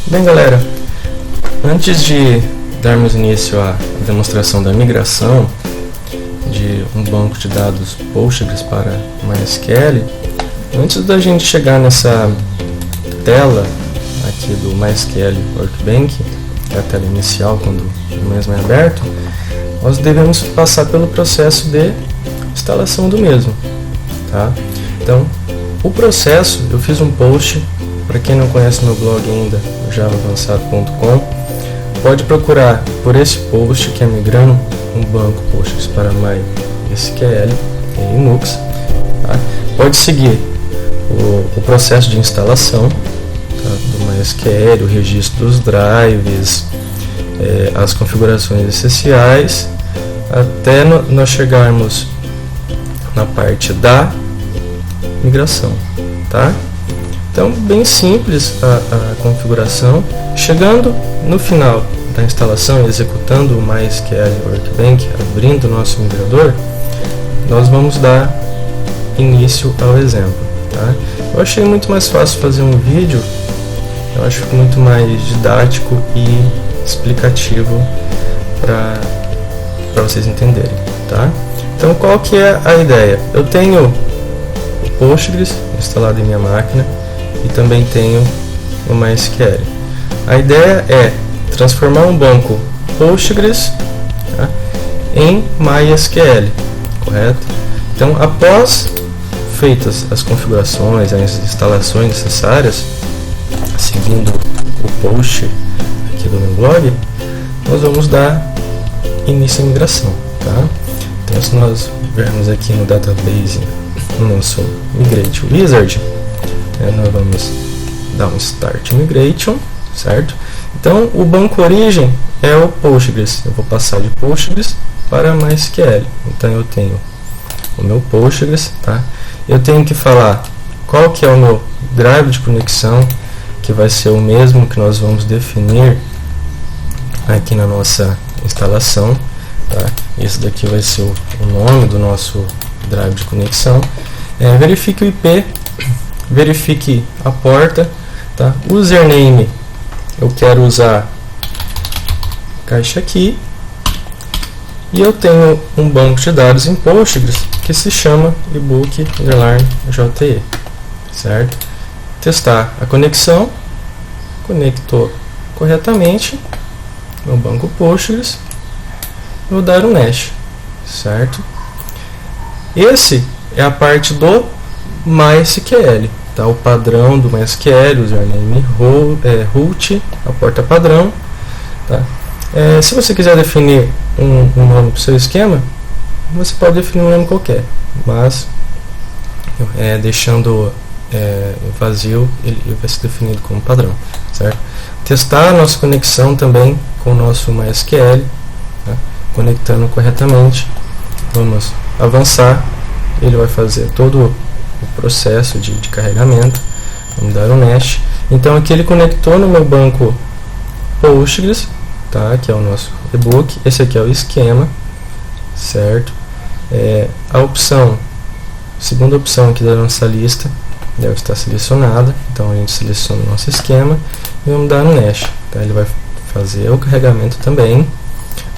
Bem, galera, antes de darmos início à demonstração da migração de um banco de dados Postgres para MySQL, antes da gente chegar nessa tela aqui do MySQL Workbench, que é a tela inicial quando o mesmo é aberto, nós devemos passar pelo processo de instalação do mesmo, tá? Então, o processo, eu fiz um post, para quem não conhece meu blog ainda, javaavançado.com, pode procurar por esse post, que é migrando um banco Postgres para MySQL em Linux, tá? Pode seguir o processo de instalação, tá, do MySQL, o registro dos drives, as configurações essenciais, até nós chegarmos na parte da migração, tá? Então, bem simples a configuração. Chegando no final da instalação, executando o MySQL Workbench, abrindo o nosso migrador, nós vamos dar início ao exemplo, tá? Eu achei muito mais fácil fazer um vídeo, eu acho muito mais didático e explicativo para vocês entenderem, tá? Então, qual que é a ideia? Eu tenho o Postgres instalado em minha máquina e também tenho o MySQL. A ideia é transformar um banco Postgres, tá, em MySQL, correto? Então, após feitas as configurações, as instalações necessárias, seguindo o post aqui do meu blog, nós vamos dar início à migração, tá? Então, se nós vermos aqui no database, no nosso Migrate Wizard, nós vamos dar um Start Migration, certo? Então, o banco origem é o Postgres. Eu vou passar de Postgres para MySQL. Então, eu tenho o meu Postgres, tá? Eu tenho que falar qual que é o meu drive de conexão, que vai ser o mesmo que nós vamos definir aqui na nossa instalação, tá? Esse daqui vai ser o nome do nosso drive de conexão. Verifique o IP, verifique a porta, tá? Username, eu quero usar caixa aqui, e eu tenho um banco de dados em Postgres que se chama ebook_JE, certo? Testar a conexão, conectou corretamente no banco Postgres, vou dar um Next, certo? Esse é a parte do MySQL, tá? O padrão do MySQL, username root, a porta padrão, tá? Se você quiser definir um nome para o seu esquema, você pode definir um nome qualquer, mas deixando vazio, ele vai ser definido como padrão, certo? Testar a nossa conexão também com o nosso MySQL, tá? Conectando corretamente, vamos avançar, ele vai fazer todo o processo de carregamento, vamos dar um Next. Então aqui ele conectou no meu banco Postgres, tá? Que é o nosso ebook, esse aqui é o esquema, certo? A opção, segunda opção aqui da nossa lista deve estar selecionada, então a gente seleciona o nosso esquema e vamos dar um Next, tá? Ele vai fazer o carregamento também,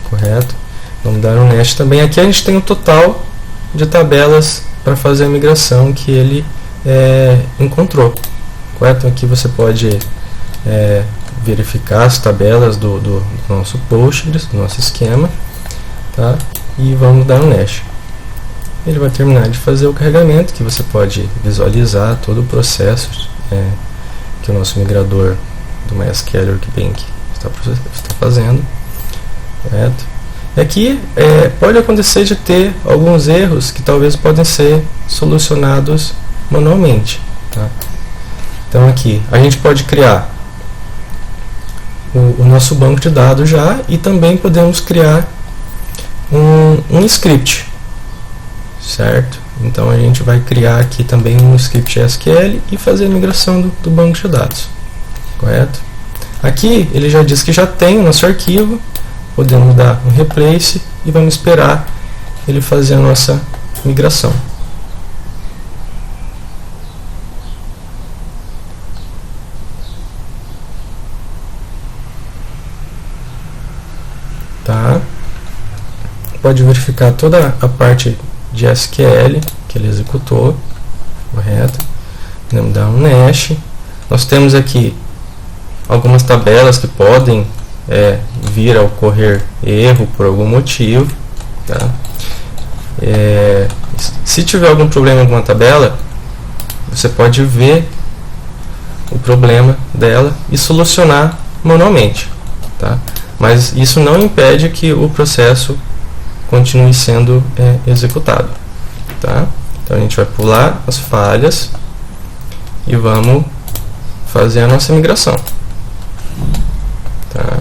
correto? Vamos dar um Next também. Aqui a gente tem o total de tabelas para fazer a migração que ele encontrou, correto? Aqui você pode verificar as tabelas do nosso Postgres, do nosso esquema, tá? E vamos dar um Next. Ele vai terminar de fazer o carregamento, que você pode visualizar todo o processo que o nosso migrador do MySQL Workbench está fazendo, correto? E aqui pode acontecer de ter alguns erros que talvez podem ser solucionados manualmente, tá? Então aqui a gente pode criar o nosso banco de dados já, e também podemos criar um script, certo? Então a gente vai criar aqui também um script SQL e fazer a migração do banco de dados, correto? Aqui ele já diz que já tem o nosso arquivo, podemos dar um replace e vamos esperar ele fazer a nossa migração. pode verificar toda a parte de SQL que ele executou, correto? Vamos dar um NASH. Nós temos aqui algumas tabelas que podem vir a ocorrer erro por algum motivo, tá? Se tiver algum problema com uma tabela, você pode ver o problema dela e solucionar manualmente, tá? Mas isso não impede que o processo continue sendo executado, tá? Então a gente vai pular as falhas e vamos fazer a nossa migração, tá?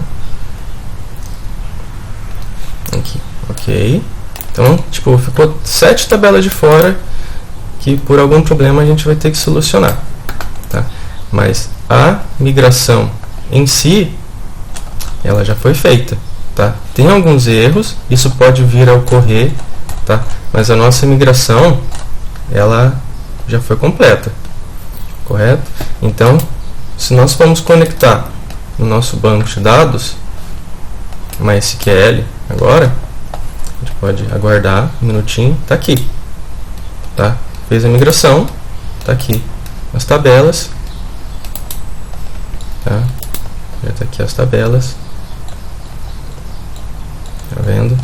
Aqui, ok. Então, tipo, ficou 7 tabelas de fora que por algum problema a gente vai ter que solucionar, tá? Mas a migração em si, ela já foi feita, tá? Tem alguns erros, isso pode vir a ocorrer, tá? Mas a nossa migração, ela já foi completa, correto? Então, se nós vamos conectar no nosso banco de dados, MySQL, agora, a gente pode aguardar um minutinho, tá aqui, tá? Fez a migração, tá aqui as tabelas, tá? Já tá aqui as tabelas, tá vendo?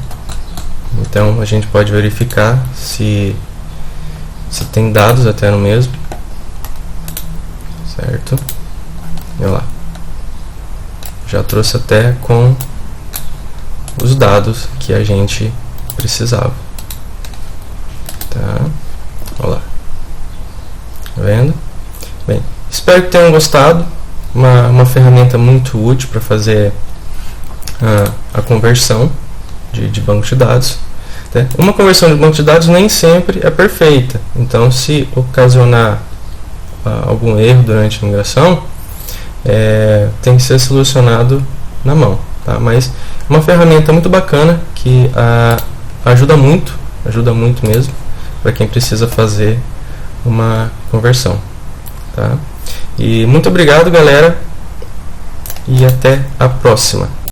Então a gente pode verificar se tem dados até no mesmo, certo? Olha lá, já trouxe até com os dados que a gente precisava, tá? Olha lá, tá vendo? Bem, espero que tenham gostado. Uma ferramenta muito útil para fazer a conversão de banco de dados, tá? Uma conversão de banco de dados nem sempre é perfeita, então se ocasionar algum erro durante a migração, tem que ser solucionado na mão, tá? Mas uma ferramenta muito bacana que ajuda muito mesmo para quem precisa fazer uma conversão, tá? E muito obrigado, galera, e até a próxima.